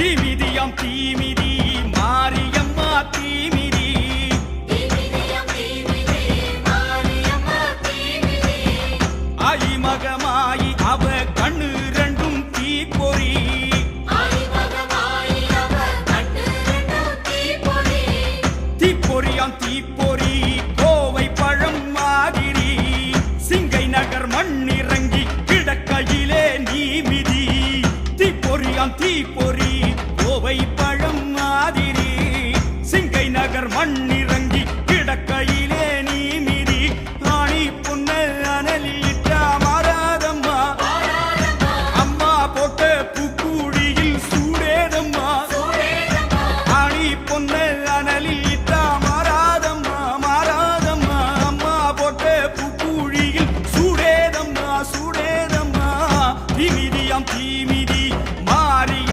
தீமிதியாம் தீமிதி மாரியம்மா தீமிதி ஆயி மகமாயி அவ கண்ணு ரெண்டும் தீப்பொறி தீப்பொறியாம் தீப்பொறி கோவை பழம் மாதிரி சிங்கை நகர் மண்ணிறங்கி கிடக்கையிலே நீ மிதி தீப்பொறியாம் தீப்பொறி கோவை